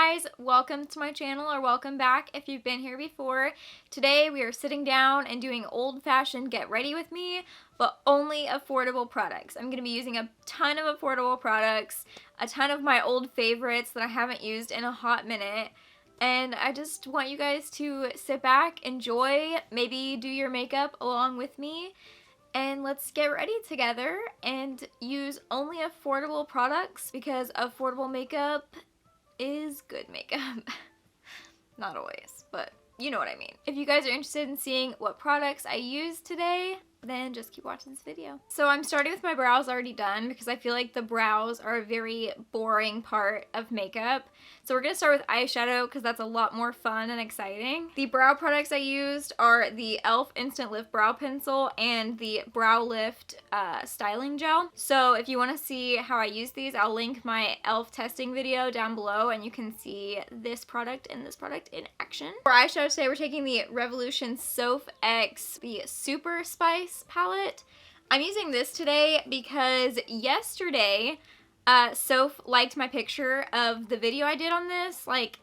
guys, welcome to my channel, or welcome back if you've been here before. Today we are sitting down and doing old-fashioned get ready with me, but only affordable products. I'm going to be using a ton of affordable products, a ton of my old favorites that I haven't used in a hot minute, and I just want you guys to sit back, enjoy, maybe do your makeup along with me, and let's get ready together and use only affordable products, because affordable makeup is good makeup. Not always, but you know what I mean. If you guys are interested in seeing what products I use today, then just keep watching this video. So I'm starting with my brows already done because I feel like the brows are a very boring part of makeup. So we're gonna start with eyeshadow because that's a lot more fun and exciting. The brow products I used are the e.l.f. Instant Lift Brow Pencil and the Brow Lift Styling Gel. So if you want to see how I use these, I'll link my e.l.f. testing video down below and you can see this product and this product in action. For eyeshadow today, we're taking the Revolution Soph X, the Super Spice palette. I'm using this today because yesterday Soph liked my picture of the video I did on this, like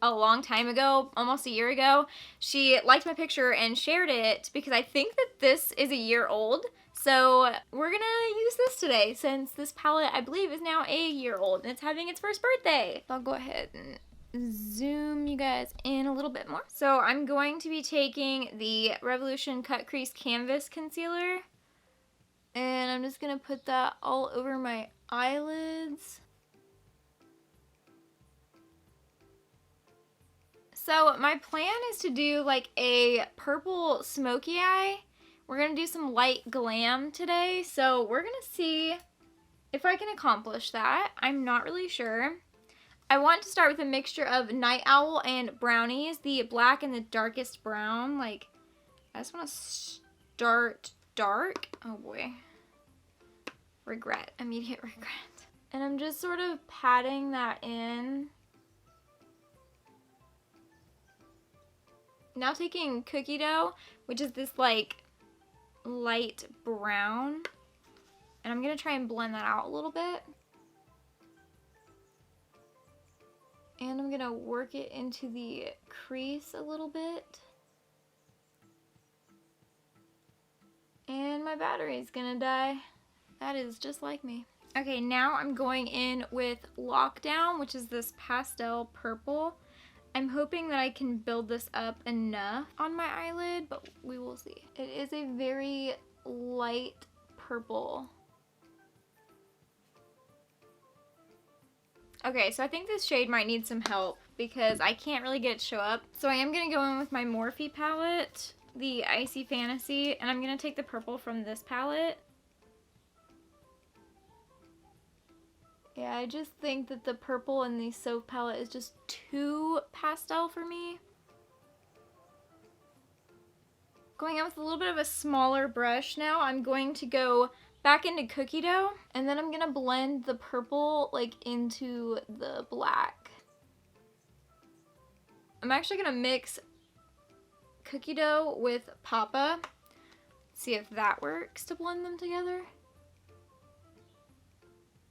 a long time ago, almost a year ago. She liked my picture and shared it because I think that this is a year old. So we're gonna use this today since this palette, I believe, is now a year old and it's having its first birthday. I'll go ahead and zoom you guys in a little bit more. So I'm going to be taking the Revolution Cut Crease Canvas Concealer, and I'm just gonna put that all over my eyelids. So my plan is to do like a purple smoky eye. We're gonna do some light glam today, so we're gonna see if I can accomplish that. I'm not really sure. I want to start with a mixture of Night Owl and Brownies, the black and the darkest brown. Like, I just want to start dark. Oh boy. Regret. Immediate regret. And I'm just sort of patting that in. Now taking Cookie Dough, which is this like light brown. And I'm going to try and blend that out a little bit. And I'm going to work it into the crease a little bit. And my battery's gonna die. That is just like me. Okay, now I'm going in with Lockdown, which is this pastel purple. I'm hoping that I can build this up enough on my eyelid, but we will see. It is a very light purple. Okay, so I think this shade might need some help because I can't really get it to show up. So I am going to go in with my Morphe palette, the Icy Fantasy, and I'm going to take the purple from this palette. Yeah, I just think that the purple in the Soph palette is just too pastel for me. Going in with a little bit of a smaller brush now, I'm going to go back into Cookie Dough, and then I'm gonna blend the purple like into the black. I'm actually gonna mix Cookie Dough with Papa, see if that works to blend them together.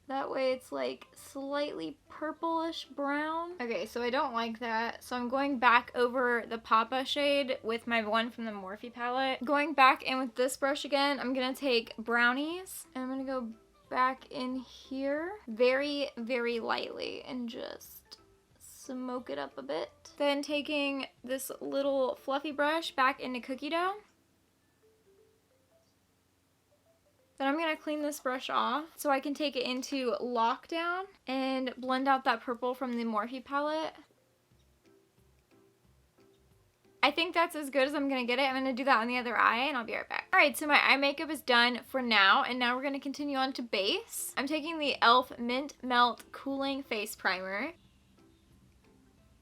That way it's like slightly purplish brown. Okay, so I don't like that. So I'm going back over the Papa shade with my one from the Morphe palette. Going back in with this brush again, I'm gonna take Brownies and I'm gonna go back in here very, very lightly and just smoke it up a bit. Then taking this little fluffy brush back into Cookie Dough. Then I'm going to clean this brush off so I can take it into Lockdown and blend out that purple from the Morphe palette. I think that's as good as I'm going to get it. I'm going to do that on the other eye and I'll be right back. Alright, so my eye makeup is done for now, and now we're going to continue on to base. I'm taking the e.l.f. Mint Melt Cooling Face Primer.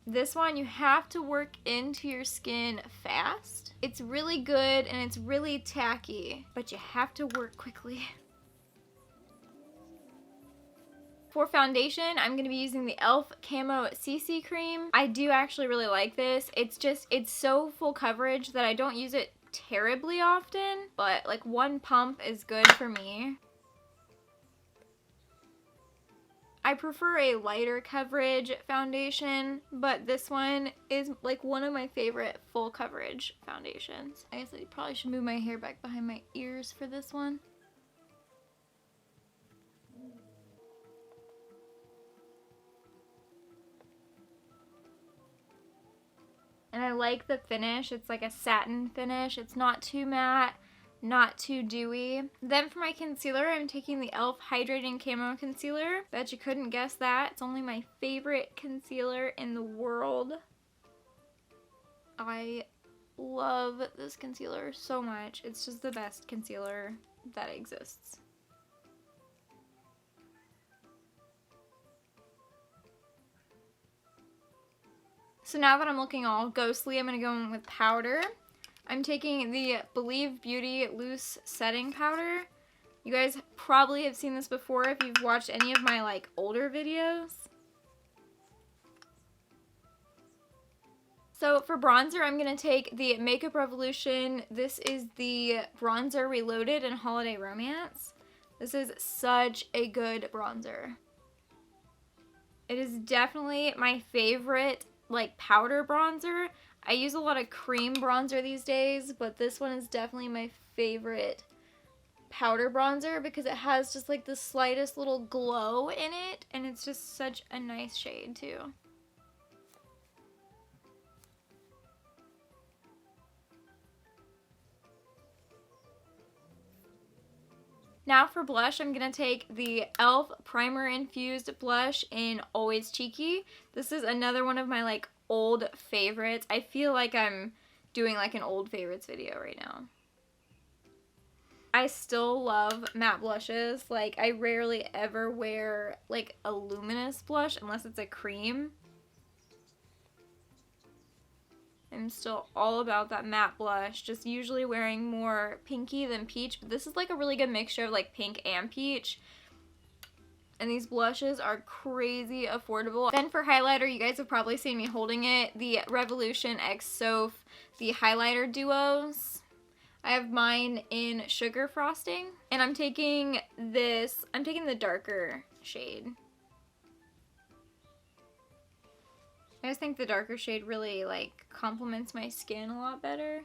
This one you have to work into your skin fast. It's really good and it's really tacky, but you have to work quickly. For foundation, I'm going to be using the e.l.f. Camo CC Cream. I do actually really like this. It's so full coverage that I don't use it terribly often, but like one pump is good for me. I prefer a lighter coverage foundation, but this one is like one of my favorite full coverage foundations. I guess I probably should move my hair back behind my ears for this one. And I like the finish. It's like a satin finish. It's not too matte, not too dewy. Then for my concealer, I'm taking the e.l.f. Hydrating Camo Concealer. Bet you couldn't guess that. It's only my favorite concealer in the world. I love this concealer so much. It's just the best concealer that exists. So now that I'm looking all ghostly, I'm going to go in with powder. I'm taking the Believe Beauty Loose Setting Powder. You guys probably have seen this before if you've watched any of my like older videos. So for bronzer, I'm going to take the Makeup Revolution. This is the Bronzer Reloaded in Holiday Romance. This is such a good bronzer. It is definitely my favorite like powder bronzer. I use a lot of cream bronzer these days, but this one is definitely my favorite powder bronzer because it has just like the slightest little glow in it, and it's just such a nice shade too. Now for blush, I'm going to take the e.l.f. Primer Infused Blush in Always Cheeky. This is another one of my like old favorites. I feel like I'm doing like an old favorites video right now. I still love matte blushes. Like I rarely ever wear like a luminous blush unless it's a cream. I'm still all about that matte blush, just usually wearing more pinky than peach, but this is like a really good mixture of like pink and peach. And these blushes are crazy affordable. Then for highlighter, you guys have probably seen me holding it, the Revolution X Soph, the highlighter duos. I have mine in Sugar Frosting, and I'm taking the darker shade. I just think the darker shade really like complements my skin a lot better.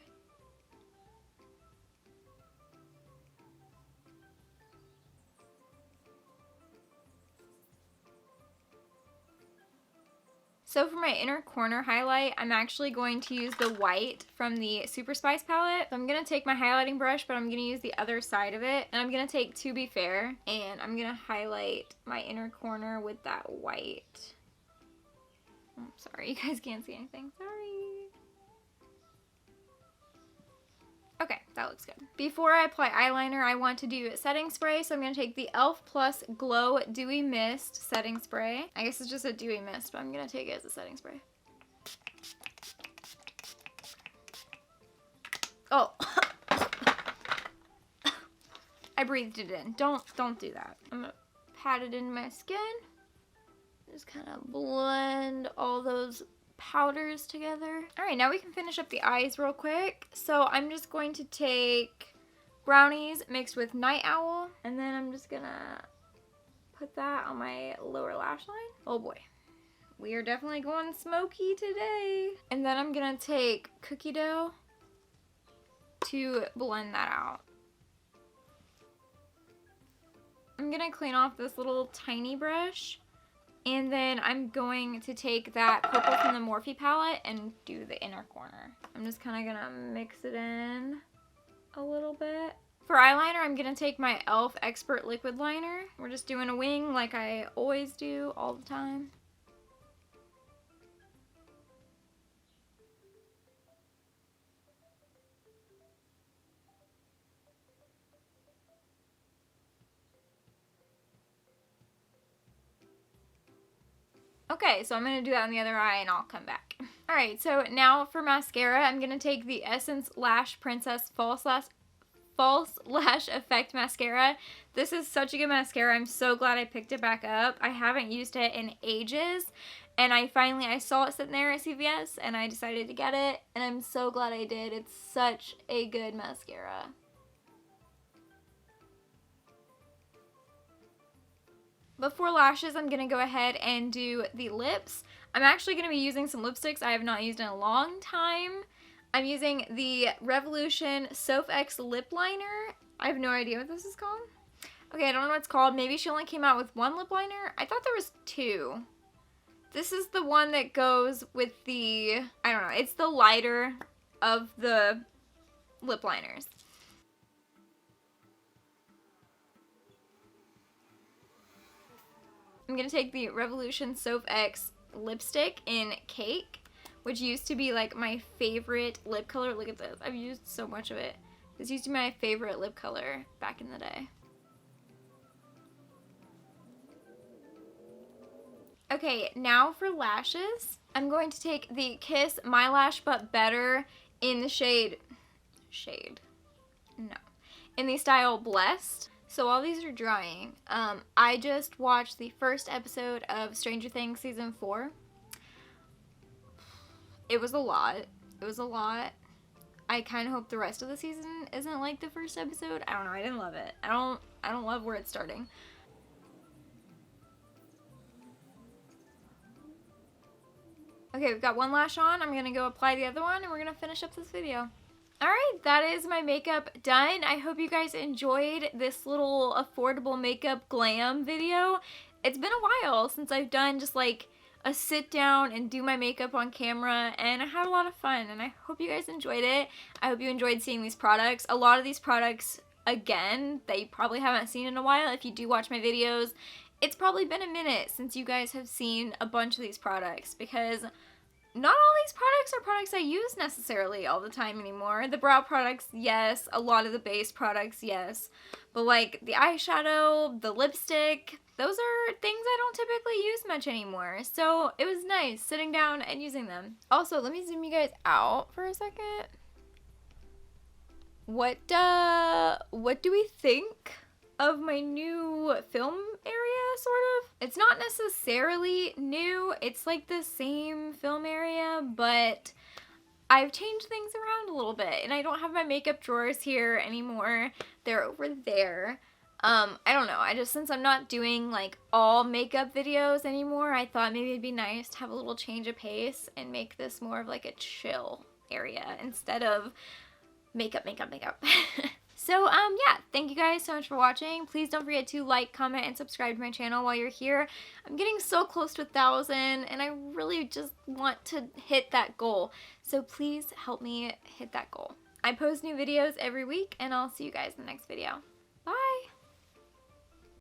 So for my inner corner highlight, I'm actually going to use the white from the Super Spice palette. So I'm going to take my highlighting brush, but I'm going to use the other side of it. And I'm going to take To Be Fair, and I'm going to highlight my inner corner with that white. Oh, sorry, you guys can't see anything. Sorry. Okay, that looks good. Before I apply eyeliner, I want to do setting spray. So I'm going to take the e.l.f. Plus Glow Dewy Mist setting spray. I guess it's just a dewy mist, but I'm going to take it as a setting spray. Oh. I breathed it in. Don't do that. I'm going to pat it into my skin. Just kind of blend all those powders together. All right, now we can finish up the eyes real quick. So I'm just going to take Brownies mixed with Night Owl, and then I'm just gonna put that on my lower lash line. Oh boy, we are definitely going smoky today. And then I'm gonna take Cookie Dough to blend that out. I'm gonna clean off this little tiny brush. And then I'm going to take that purple from the Morphe palette and do the inner corner. I'm just kind of going to mix it in a little bit. For eyeliner, I'm going to take my e.l.f. Expert Liquid Liner. We're just doing a wing like I always do all the time. Okay, so I'm going to do that on the other eye and I'll come back. Alright, so now for mascara, I'm going to take the Essence Lash Princess False Lash Effect Mascara. This is such a good mascara. I'm so glad I picked it back up. I haven't used it in ages, and I saw it sitting there at CVS and I decided to get it, and I'm so glad I did. It's such a good mascara. before lashes, I'm going to go ahead and do the lips. I'm actually going to be using some lipsticks I have not used in a long time. I'm using the Revolution Soap X Lip Liner. I have no idea what this is called. Okay, I don't know what it's called. Maybe she only came out with one lip liner. I thought there was two. This is the one that goes with the, I don't know, it's the lighter of the lip liners. I'm going to take the Revolution Soap X lipstick in Cake, which used to be like my favorite lip color. Look at this. I've used so much of it. This used to be my favorite lip color back in the day. Okay, now for lashes. I'm going to take the Kiss My Lash But Better in the in the style Blessed. So while these are drying, I just watched the first episode of Stranger Things Season 4. It was a lot. It was a lot. I kind of hope the rest of the season isn't like the first episode. I don't know. I didn't love it. I don't love where it's starting. Okay, we've got one lash on. I'm going to go apply the other one, and we're going to finish up this video. Alright, that is my makeup done. I hope you guys enjoyed this little affordable makeup glam video. It's been a while since I've done just like a sit down and do my makeup on camera, and I had a lot of fun, and I hope you guys enjoyed it. I hope you enjoyed seeing these products. A lot of these products, again, that you probably haven't seen in a while. If you do watch my videos, it's probably been a minute since you guys have seen a bunch of these products, because not all these products are products I use necessarily all the time anymore. The brow products, yes. A lot of the base products, yes. But like the eyeshadow, the lipstick, those are things I don't typically use much anymore. So it was nice sitting down and using them. Also, let me zoom you guys out for a second. What do we think of my new film area, sort of? It's not necessarily new. It's like the same film area, but I've changed things around a little bit, and I don't have my makeup drawers here anymore. They're over there. I don't know. Since I'm not doing like all makeup videos anymore, I thought maybe it'd be nice to have a little change of pace and make this more of like a chill area instead of makeup. So, yeah, thank you guys so much for watching. Please don't forget to like, comment, and subscribe to my channel while you're here. I'm getting so close to 1,000, and I really just want to hit that goal. So please help me hit that goal. I post new videos every week, and I'll see you guys in the next video.